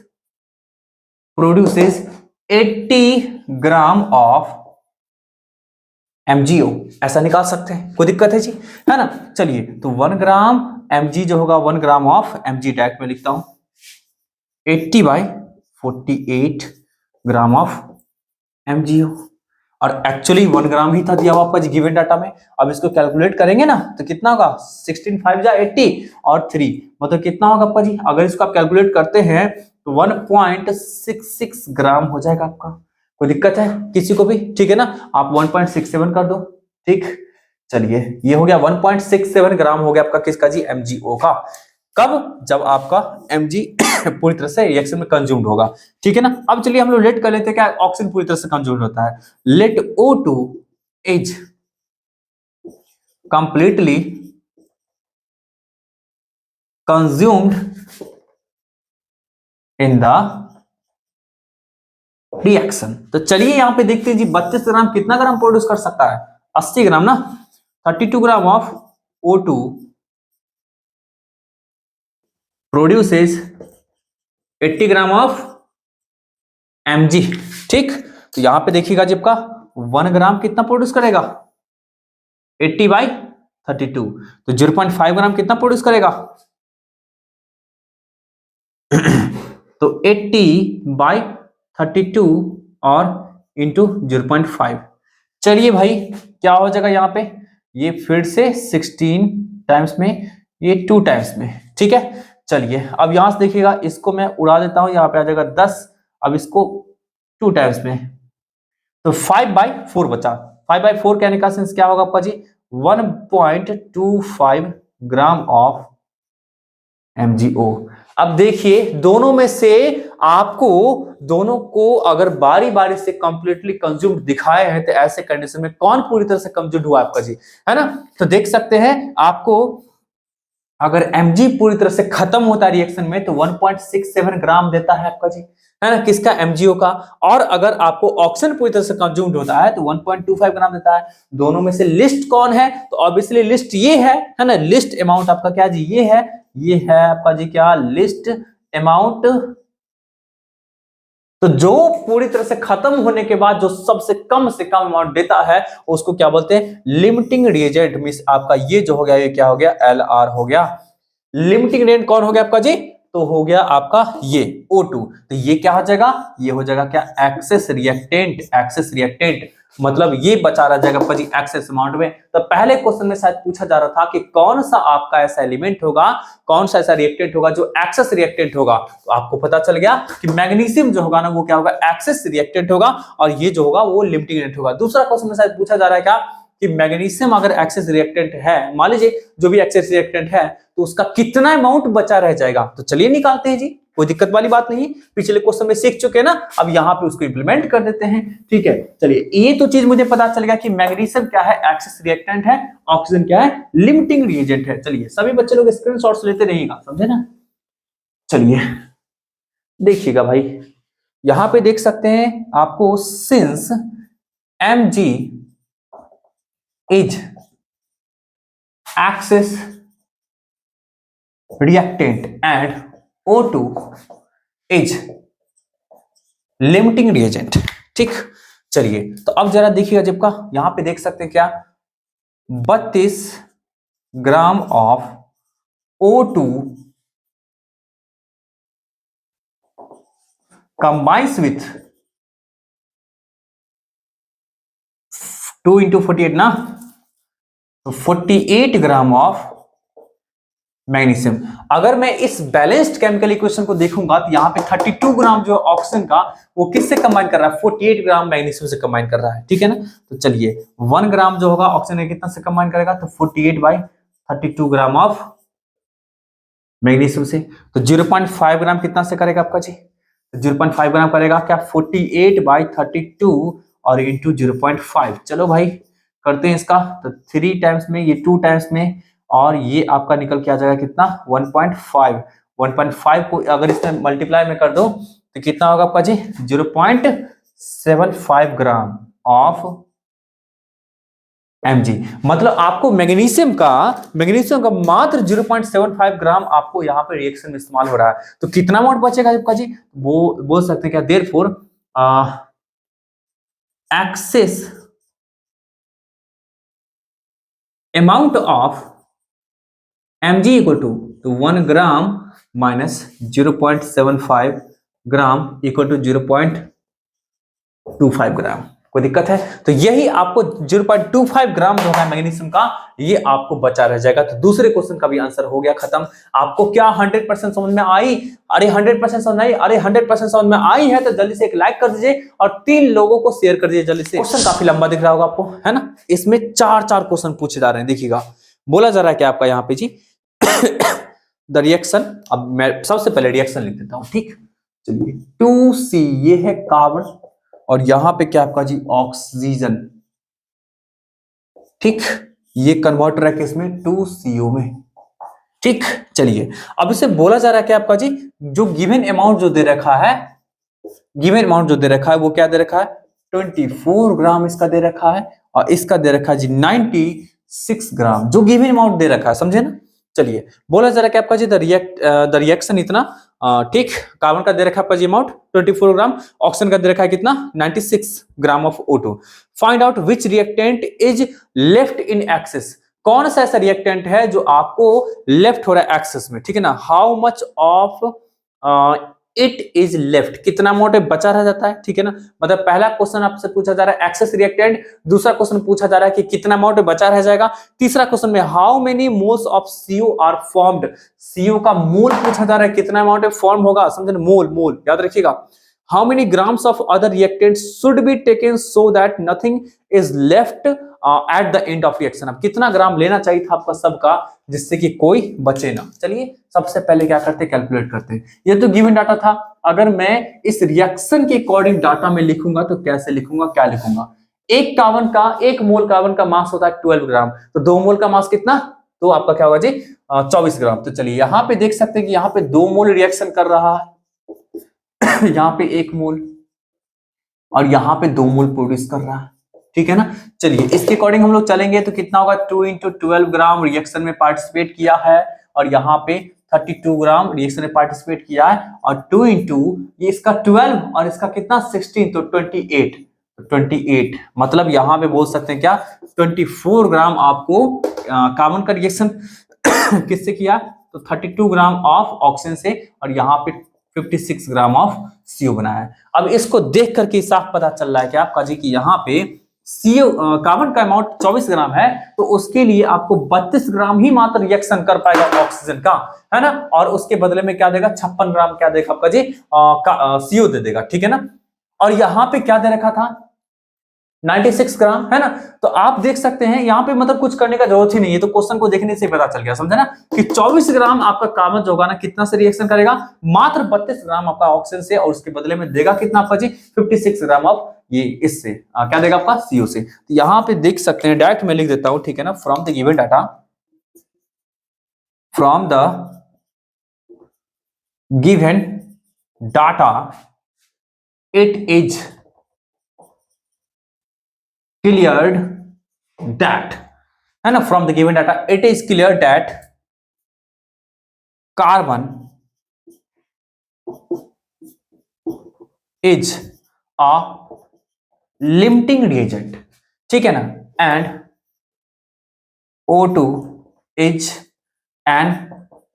80 gram of MgO, ऐसा निकाल सकते हैं। कोई दिक्कत है जी, है ना। चलिए तो 1 ग्राम Mg जो होगा 1 ग्राम ऑफ Mg डायरेक्ट में लिखता हूं 80/48 ग्राम ऑफ MgO। और एक्चुअली 1 ग्राम ही था दिया हुआ आपका गिवन डाटा में। अब इसको कैलकुलेट करेंगे ना तो कितना होगा, 16 5 जा 80 और 3 मतलब कितना होगा आपका जी, अगर इसको आप कैलकुलेट करते हैं तो 1.66 ग्राम हो जाएगा आपका। कोई दिक्कत है किसी को भी? ठीक है ना, आप 1.67 कर दो। ठीक, चलिए ये हो गया 1.67 ग्राम हो गया आपका किसका जी, MgO का। कब? जब आपका Mg पूरी तरह से रिएक्शन में कंज्यूम्ड होगा। ठीक है ना। अब चलिए हम लोग लेट कर लेते हैं क्या ऑक्सीजन पूरी तरह से कंज्यूम्ड होता है। Let O2 is completely consumed in the reaction. तो चलिए यहां पे देखते हैं जी 32 ग्राम कितना ग्राम प्रोड्यूस कर सकता है, 80 ग्राम ना। 32 gram of O2 produces 80 gram of Mg। ठीक, तो यहां पे देखिएगा जब का 1 ग्राम कितना प्रोड्यूस करेगा, 80/32, तो 0.5 ग्राम कितना प्रोड्यूस करेगा तो 80/32 और इंटू 0.5। चलिए भाई क्या हो जाएगा यहाँ पे, ये फिर से 16 टाइम्स में, ये 2 टाइम्स में। ठीक है, चलिए अब यहां से देखिएगा इसको मैं उड़ा देता हूं, यहाँ पे आ जाएगा 10, अब इसको 2 टाइम्स में तो 5/4 बचा। 5/4 कहने का सेंस क्या होगा आपका जी, 1.25 ग्राम ऑफ MgO। अब देखिए दोनों में से आपको दोनों को अगर बारी बारी से कंप्लीटली कंज्यूम्ड दिखाए हैं तो ऐसे कंडीशन में कौन पूरी तरह से कंज्यूम्ड हुआ आपका जी, है ना। तो देख सकते हैं आपको अगर Mg पूरी तरह से खत्म होता है रिएक्शन में तो 1.67 ग्राम देता है आपका जी, है ना, किसका, MgO का। और अगर आपको ऑक्सीजन पूरी तरह से कंज्यूम्ड होता है तो 1.25 ग्राम देता है। दोनों में से लिस्ट कौन है, तो ऑब्वियसली लिस्ट ये है ना, लिस्ट अमाउंट आपका क्या जी, ये है आपका जी क्या, लिस्ट अमाउंट। तो जो पूरी तरह से खत्म होने के बाद जो सबसे कम से कम अमाउंट देता है उसको क्या बोलते हैं, लिमिटिंग रिएजेंट। मींस आपका ये जो हो गया ये क्या हो गया, LR हो गया। लिमिटिंग रिएजेंट कौन हो गया आपका जी, तो हो गया आपका ये O2। तो ये क्या हो जाएगा, ये हो जाएगा क्या, एक्सेस रिएक्टेंट। एक्सेस रिएक्टेंट मतलब ये बचा रह जाएगा आपका जी एक्सेस अमाउंट में। तो पहले क्वेश्चन में शायद पूछा जा रहा था कि कौन सा आपका ऐसा एलिमेंट होगा, कौन सा ऐसा रिएक्टेंट होगा जो एक्सेस रिएक्टेंट होगा। तो आपको पता चल गया कि मैग्नीशियम जो होगा ना वो क्या होगा, एक्सेस रिएक्टेंट होगा, और ये जो होगा वो लिमिटिंग रिएक्टेंट होगा। दूसरा क्वेश्चन में शायद पूछा जा रहा है क्या कि मैग्नीशियम अगर एक्सेस रिएक्टेंट है, मान लीजिए जो भी एक्सेस रिएक्टेंट है तो उसका कितना अमाउंट बचा रह जाएगा। तो चलिए निकालते हैं जी, कोई दिक्कत वाली बात नहीं, पिछले क्वेश्चन में सीख चुके हैं ना, अब यहां पे उसको इंप्लीमेंट कर देते हैं। ठीक है, चलिए ये तो चीज मुझे पता चल गया कि मैग्नीशियम क्या है, एक्सेस रिएक्टेंट है, ऑक्सीजन क्या है, लिमिटिंग रिएजेंट है। चलिए सभी बच्चे लोग स्क्रीनशॉट्स लेते रहिएगा, समझे ना। चलिए देखिएगा भाई, यहां पे देख सकते हैं आपको, since Mg is excess reactant and O2 is limiting reagent। ठीक, चलिए तो अब जरा देखिएगा जब का, यहां पे देख सकते हैं क्या, 32 gram of O2 combines with 2 into 48 ना, तो 48 ग्राम ऑफ मैग्नीशियम। अगर मैं इस बैलेंस्ड केमिकल इक्वेशन को देखूंगा तो यहाँ पे 32 ग्राम जो ऑक्सीजन का वो किससे कंबाइन कर रहा है, 48 ग्राम मैग्नीशियम से कंबाइन कर रहा है। ठीक है ना, तो चलिए 1 ग्राम जो होगा ऑक्सीजन कितना से कंबाइन करेगा, तो 48/32 ग्राम ऑफ मैग्नीशियम से। तो 0.5 ग्राम कितना से करेगा आपका जी, 0.5 ग्राम करेगा क्या, 48/32 और इंटू 0.5। चलो भाई करते हैं इसका, तो 3 टाइम्स में, ये 2 टाइम्स में, और ये आपका निकल के आ जाएगा कितना, 1.5। 1.5 को अगर इसमें मल्टीप्लाई में कर दो तो कितना होगा आपका जी, 0.75 ग्राम ऑफ Mg। मतलब आपको मैग्नीशियम का मात्र 0.75 ग्राम आपको यहाँ पे रिएक्शन में इस्तेमाल हो रहा है। तो कितना अमाउंट बचेगा आपका जी, वो बोल सकते हैं क्या, therefore excess amount of Mg equal to 1 gram minus 0.75 gram equal to 0.25 gram. कोई दिक्कत है? तो यही आपको 0.25 ग्राम जो है मैग्नीशियम का, ये आपको बचा रह जाएगा। तो दूसरे क्वेश्चन का भी आंसर हो गया खत्म। आपको क्या 100% समझ में आई? अरे 100% समझ में आई? अरे 100% समझ में आई है तो जल्दी से एक लाइक कर दीजिए और 3 लोगों को शेयर कर दीजिए जल्दी से। क्वेश्चन काफी लंबा दिख रहा होगा आपको, है ना? इसमें 4 क्वेश्चन पूछे जा रहे हैं। देखिएगा, बोला जा रहा है कि आपका यहाँ पे जी द रिएक्शन, अब मैं सबसे पहले रिएक्शन लिख देता हूं, ठीक? चलिए, 2C ये है कार्बन और यहां पे क्या आपका जी ऑक्सीजन, ठीक? ये कन्वर्टर है किसमें? 2CO में, ठीक? चलिए, अब इसे बोला जा रहा है कि आपका जी जो गिवन अमाउंट जो दे रखा है, गिवन अमाउंट जो दे रखा है वो क्या दे रखा है? 24 ग्राम इसका दे रखा है और इसका दे रखा है जी 96 ग्राम, जो गिवन अमाउंट दे रखा है, समझे ना? चलिए, बोला जा रहा है कि आपका जी द रिएक्शन इतना, ठीक, कार्बन का दे रखा है आपका जी अमाउंट 24 ग्राम, ऑक्सीजन का दे रखा है कितना? 96 gram of O2। Find out which reactant is left in excess, कौन सा ऐसा रिएक्टेंट है जो आपको लेफ्ट हो रहा है एक्सेस में, ठीक है ना? How much of it is left, कितना अमाउंट बचा रह जाता है, ठीक है ना? मतलब पहला क्वेश्चन आपसे पूछा जा रहा है एक्सेस रिएक्टेंट, दूसरा क्वेश्चन पूछा जा रहा है कि कितना अमाउंट बचा रह जाएगा, तीसरा क्वेश्चन में how many moles of CO are formed, CO का मोल पूछा जा रहा है, कितना अमाउंट फॉर्म होगा, समझे ना? मोल, मोल याद रखिएगा। How many grams of other reactants should be taken so that nothing is left at the end of reaction, अब कितना ग्राम लेना चाहिए था आपका सबका जिससे कि कोई बचे ना। चलिए, सबसे पहले क्या करते हैं? कैलकुलेट करते हैं। ये तो गिवन डाटा था, अगर मैं इस रिएक्शन के अकॉर्डिंग डाटा में लिखूंगा तो कैसे लिखूंगा, क्या लिखूंगा? एक मोल कार्बन का मास होता है 12 ग्राम, तो 2 मोल का मास कितना? तो आपका क्या होगा जी 24 ग्राम। तो चलिए, यहां पे देख सकते हैं कि यहाँ पे 2 मोल रिएक्शन कर रहा है यहाँ पे 1 मोल और यहाँ पे 2 मोल प्रोड्यूस कर रहा है, ठीक है ना? चलिए, इसके अकॉर्डिंग हम लोग चलेंगे तो कितना होगा? 2 × 12 ग्राम रिएक्शन में पार्टिसिपेट किया है और यहाँ पे 32 ग्राम रिएक्शन में पार्टिसिपेट किया है और 2 × ये इसका 12 और इसका कितना 16, तो 28 मतलब यहाँ पे बोल सकते हैं क्या 24 ग्राम आपको कार्बन का रिएक्शन किससे किया? तो 32 ग्राम ऑफ ऑक्सीजन से और यहाँ पे 56 ग्राम ऑफ CO बनाया है। अब इसको देख करके साफ पता चल रहा है कि आपका जी कि यहाँ पे CO कार्बन का अमाउंट 24 ग्राम है तो उसके लिए आपको 32 ग्राम ही मात्र रिएक्शन कर पाएगा ऑक्सीजन का, है ना? और उसके बदले में क्या देगा? 56 ग्राम क्या देगा आपका जी CO दे देगा, ठीक है ना? और यहाँ पे क्या दे रखा था? 96 ग्राम, है ना? तो आप देख सकते हैं यहाँ पे मतलब कुछ करने का जरूरत ही नहीं है, तो क्वेश्चन को देखने से पता चल गया, समझे ना? कि 24 ग्राम आपका कार्बन जो होगा ना कितना से रिएक्शन करेगा? मात्र 32 ग्राम आपका ऑक्सीजन से और उसके बदले में देगा कितना आपका जी 56 ग्राम ऑफ ये इससे क्या देगा आपका CO से। तो यहाँ पे देख सकते हैं, डायरेक्ट मैं लिख देता हूं, ठीक है ना? From the given data, from the given data it is cleared that, है ना? From the given data it is clear that carbon is a limiting reagent, ठीक है ना? and O2 is an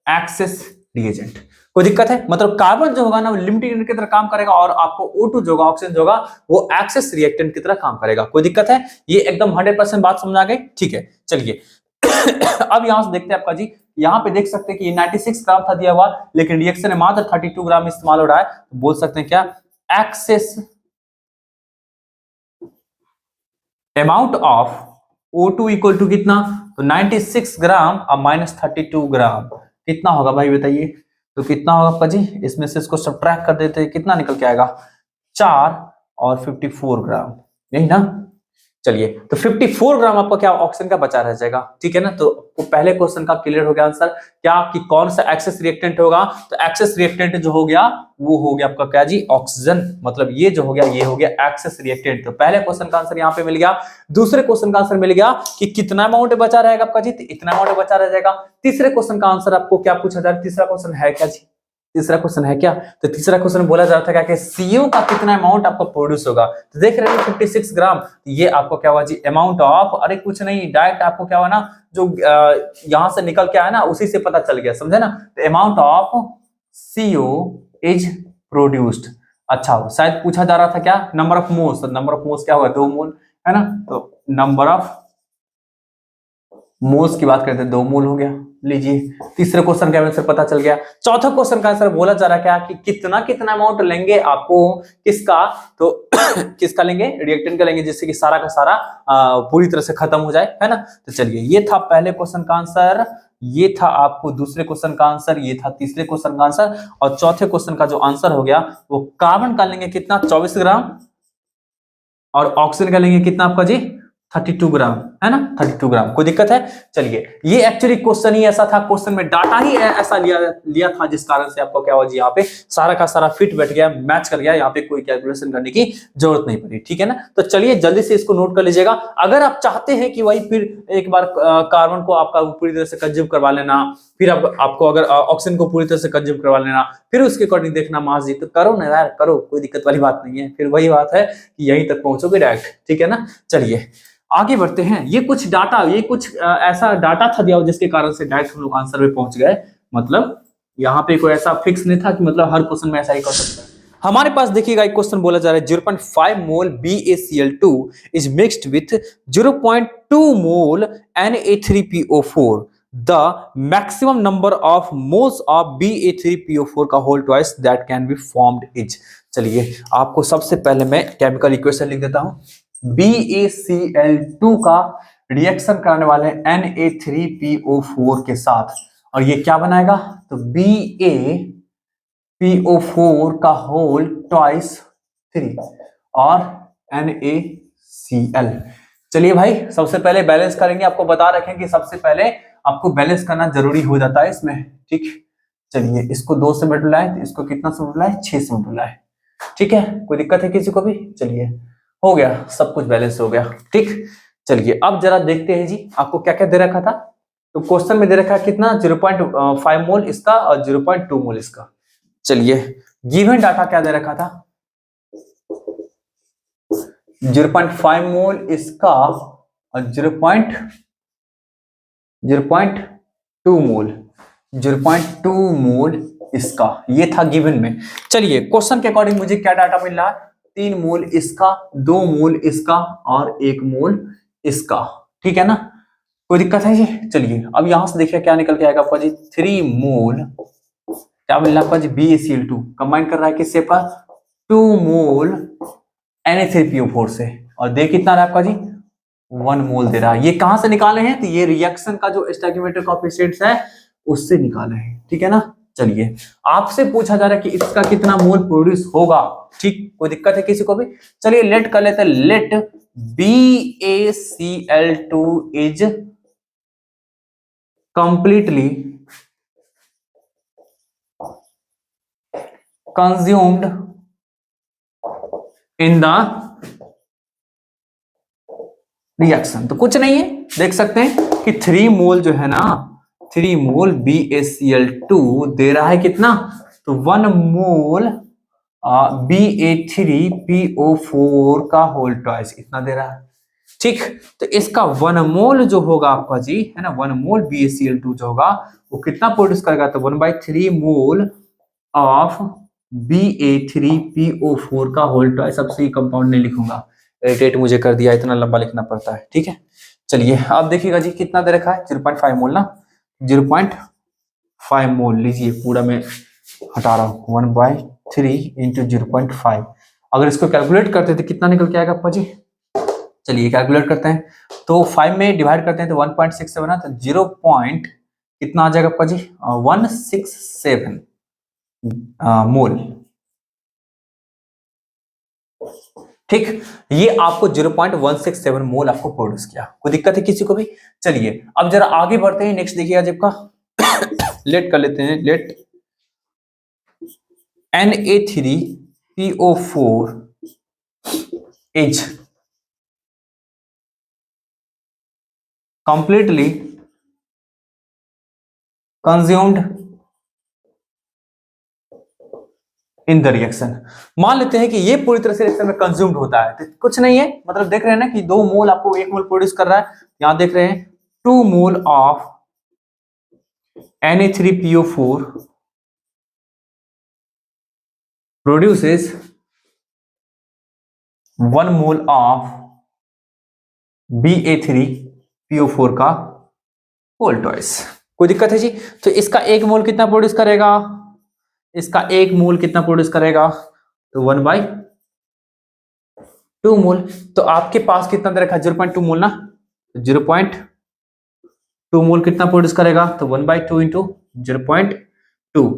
access reagent। कोई दिक्कत है? मतलब carbon जो होगा ना वो लिमिटिंग रिएजेंट की तरह काम करेगा और आपको O2 जो होगा, ऑक्सीजन जो होगा, वो एक्सेस रिएक्टेंट की तरह काम करेगा। कोई दिक्कत है? ये एकदम 100% बात समझ आ गई, ठीक है? चलिए अब यहां से देखते हैं आपका जी, यहाँ पे देख सकते हैं कि 96 ग्राम था दिया हुआ लेकिन रिएक्शन में मात्र 32 ग्राम इस्तेमाल हो रहा है, तो बोल सकते हैं क्या? Excess amount of O2 equal to कितना? तो 96 ग्राम और -32 ग्राम कितना होगा भाई बताइए? तो कितना होगा आपका जी? इसमें से इसको सब्ट्रैक्ट कर देते हैं, कितना निकल के आएगा? 4 और 54 ग्राम, यही ना? चलिए, तो 54 ग्राम आपका क्या ऑक्सीजन का बचा रह जाएगा, ठीक है ना? तो पहले क्वेश्चन का क्लियर हो गया आंसर क्या कि कौन सा एक्सेस रिएक्टेंट होगा? तो एक्सेस रिएक्टेंट जो हो गया वो हो गया आपका क्या जी? ऑक्सीजन। मतलब ये जो हो गया ये हो गया एक्सेस रिएक्टेंट। तो पहले क्वेश्चन का आंसर यहाँ पे मिल गया। दूसरे क्वेश्चन का आंसर मिल गया कि कितना अमाउंट बचा रहेगा आपका जी? तो इतना अमाउंट बचा रह जाएगा। तीसरे क्वेश्चन का आंसर आपको क्या पूछा जा रहा है? तीसरा क्वेश्चन है क्या जी? तीसरा क्वेश्चन है क्या? तो तीसरा क्वेश्चन बोला जा रहा था क्या कि CO का कितना अमाउंट आपको प्रोड्यूस होगा? तो देख रहे हैं 56 ग्राम, ये आपको क्या हुआ जी? अमाउंट ऑफ, अरे कुछ नहीं, डायरेक्ट आपको क्या हुआ ना, जो यहां से निकल के आया ना उसी से पता चल गया, समझे ना? तो amount of CO is produced, अच्छा शायद पूछा जा रहा था क्या, नंबर ऑफ मोल्स, तो नंबर ऑफ मोल्स क्या होगा, 2 मोल है ना, तो नंबर ऑफ मोल्स की बात करते हैं 2 मोल हो गया। लीजिए तीसरे क्वेश्चन का आंसर पता चल गया। चौथा क्वेश्चन का आंसर बोला जा रहा है क्या कि कितना कितना अमाउंट लेंगे आपको किसका, तो किसका लेंगे, रिएक्टेंट का लेंगे, जिससे कि सारा का सारा पूरी तरह से खत्म हो जाए, है ना। तो चलिए ये था पहले क्वेश्चन का आंसर, ये था आपको दूसरे क्वेश्चन का आंसर, ये था तीसरे क्वेश्चन का आंसर, और चौथे क्वेश्चन का जो आंसर हो गया वो कार्बन का लेंगे कितना 24 ग्राम, और ऑक्सीजन का लेंगे कितना आपका जी 32 ग्राम, है ना 32 ग्राम। कोई दिक्कत है। चलिए ये एक्चुअली क्वेश्चन ही ऐसा था, क्वेश्चन में डाटा ही ऐसा लिया था जिस कारण से आपको क्या हुआ जी, यहाँ पे सारा का सारा फिट बैठ गया, मैच कर गया, यहाँ पे कोई कैलकुलेशन करने की जरूरत नहीं पड़ी, ठीक है ना। तो चलिए जल्दी से इसको नोट कर लीजिएगा। अगर आप चाहते हैं कि वही फिर एक बार कार्बन को आपका पूरी तरह से कंज्यूम करवा लेना, फिर आपको अगर ऑक्सीजन को पूरी तरह से कंज्यूम करवा लेना, फिर उसके अकॉर्डिंग देखना मास जी, तो करो ना यार, करो, कोई दिक्कत वाली बात नहीं है। फिर वही बात है कि यहीं तक पहुंचोगे डायरेक्ट, ठीक है ना। चलिए आगे बढ़ते हैं। ये कुछ डाटा, ये कुछ ऐसा डाटा था दिया जिसके कारण से डायरेक्ट हम लोग आंसर पे पहुंच गए। मतलब यहाँ पे कोई ऐसा फिक्स नहीं था कि मतलब हर क्वेश्चन में ऐसा ही कर सकता है। हमारे पास देखिएगा एक क्वेश्चन बोला जा रहा है 0.5 mole BaCl2 is mixed with 0.2 mole Na3PO4, the maximum number of moles of BA3PO4 का whole twice that can be formed is. चलिए आपको सबसे पहले मैं केमिकल इक्वेशन लिख देता हूं। BaCl2 का रिएक्शन कराने वाले Na3PO4 के साथ, और ये क्या बनाएगा, तो BaPO4 का होल ट्वाइस 3 और NaCl। चलिए भाई सबसे पहले बैलेंस करेंगे। आपको बता रखें कि सबसे पहले आपको बैलेंस करना जरूरी हो जाता है इसमें, ठीक। चलिए इसको 2 से मल्टीप्लाई, तो इसको कितना से मल्टीप्लाई, 6 से मल्टीप्लाई, ठीक है। कोई दिक्कत है किसी को भी। चलिए हो गया, सब कुछ बैलेंस हो गया, ठीक। चलिए अब जरा देखते हैं जी आपको क्या क्या दे रखा था। तो क्वेश्चन में दे रखा है कितना 0.5 मोल इसका और 0.2 मोल इसका। चलिए गिवन डाटा क्या दे रखा था, 0.5 मोल इसका और 0.2 मोल, 0.2 मोल इसका, ये था गिवन में। चलिए क्वेश्चन के अकॉर्डिंग मुझे क्या डाटा मिल रहा है, 3 मोल इसका, 2 मोल इसका और 1 मोल इसका, ठीक है ना। कोई दिक्कत है जी। चलिए अब यहां से देखिए क्या निकल के आएगा आपका जी, 3 मोल क्या मिल रहा है आपका जी, BaCl2 कंबाइन कर रहा है किससे आपका, 2 मोल Na3PO4 से, और दे कितना रहा है आपका जी 1 मोल दे रहा है। ये कहां से निकाले हैं, तो ये रिएक्शन का जो स्टोइकियोमेट्रिक कोएफिशिएंट है उससे निकाले हैं, ठीक है ना। चलिए आपसे पूछा जा रहा है कि इसका कितना मोल प्रोड्यूस होगा, ठीक। कोई दिक्कत है किसी को भी। चलिए लेट कर लेते हैं, let BaCl2 is completely consumed in the reaction. तो कुछ नहीं है, देख सकते हैं कि 3 मोल जो है ना, 3 मोल BaCl2 दे रहा है कितना, तो 1 मोल Ba3PO4 का होल ट्वाइस इतना दे रहा है, ठीक। तो इसका 1 मोल जो होगा आपका जी, है ना, 1 मोल BaCl2 जो होगा वो कितना प्रोड्यूस करेगा, तो 1/3 मोल ऑफ Ba3PO4 का होल ट्वाइस। अब सी कंपाउंड नहीं लिखूंगा, इरिटेट मुझे कर दिया, इतना लंबा लिखना पड़ता है, ठीक है। चलिए अब देखिएगा जी कितना दे रखा है, 0.5 मोल ना, 0.5 मोल लीजिए, पूरा मैं हटा रहा हूँ, 1/3 इंटू 0.5। अगर इसको कैलकुलेट करते तो कितना निकल के आएगा आपका जी, चलिए कैलकुलेट करते हैं। तो 5 में डिवाइड करते हैं तो 1.67 है, तो 0. कितना आ जाएगा आपका जी 167 मोल, ठीक। ये आपको 0.167 मोल आपको प्रोड्यूस किया। कोई दिक्कत है किसी को भी। चलिए अब जरा आगे बढ़ते हैं, नेक्स्ट देखिएगा जब का लेट कर लेते हैं, let Na3PO4 is completely consumed in the reaction. मान लेते हैं कि ये पूरी तरह से रिएक्शन में कंज्यूम्ड होता है, तो कुछ नहीं है, मतलब देख रहे हैं ना कि 2 मोल आपको 1 मोल प्रोड्यूस कर रहा है। यहां देख रहे हैं 2 mole of Na3PO4 produces 1 mole of Ba3PO4 का होल ट्वाइस। कोई दिक्कत है जी? तो इसका 1 मोल कितना प्रोड्यूस करेगा? इसका 1 मोल कितना प्रोड्यूस करेगा? तो 1/2 मोल। तो आपके पास कितना दे रखा है? 0.2 मोल ना, 0.2 मोल कितना प्रोड्यूस करेगा? तो 1/2 इंटू 0.2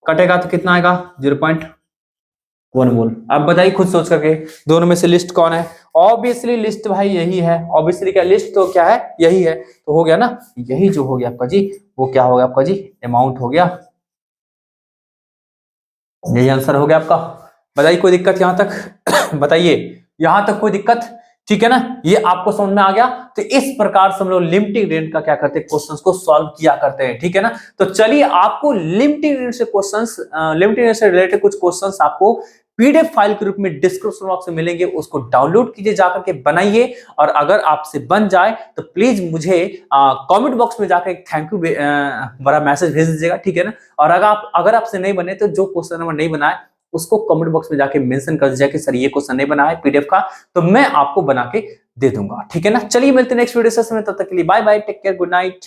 कटेगा तो कितना आएगा? 0.1 मोल। अब बताइए खुद सोच करके, दोनों में से लिस्ट कौन है? ऑब्वियसली लिस्ट भाई यही है। ऑब्वियसली क्या लिस्ट तो क्या है? यही है। तो हो गया ना, यही जो हो गया आपका जी, वो क्या हो गया आपका जी? अमाउंट हो गया। यही आंसर हो गया आपका। बताइए कोई दिक्कत यहां तक? बताइए यहां तक कोई दिक्कत? ठीक है ना, ये आपको समझ में आ गया। तो इस प्रकार से हम लोग लिमिटिंग रेंज का क्या करते हैं? क्वेश्चंस को सॉल्व किया करते हैं। ठीक है ना, तो चलिए आपको लिमिटिंग रेंज से क्वेश्चंस, लिमिटिंग रेंज से रिलेटेड कुछ क्वेश्चंस आपको पीडीएफ फाइल के रूप में डिस्क्रिप्शन बॉक्स में मिलेंगे, उसको डाउनलोड कीजिए, जाकर के बनाइए। और अगर आपसे बन जाए तो प्लीज मुझे कमेंट बॉक्स में जाकर एक थैंक यू बड़ा मैसेज भेज दीजिएगा। ठीक है ना, और अगर आपसे नहीं बने तो जो क्वेश्चन नंबर नहीं बनाए उसको कमेंट बॉक्स में जाके मेंशन कर दीजिए कि सर ये क्वेश्चन नहीं बना है पीडीएफ का, तो मैं आपको बना के दे दूंगा। ठीक है ना, चलिए मिलते हैं नेक्स्ट वीडियो सेशन में, तब तक के लिए bye bye, take care, good night.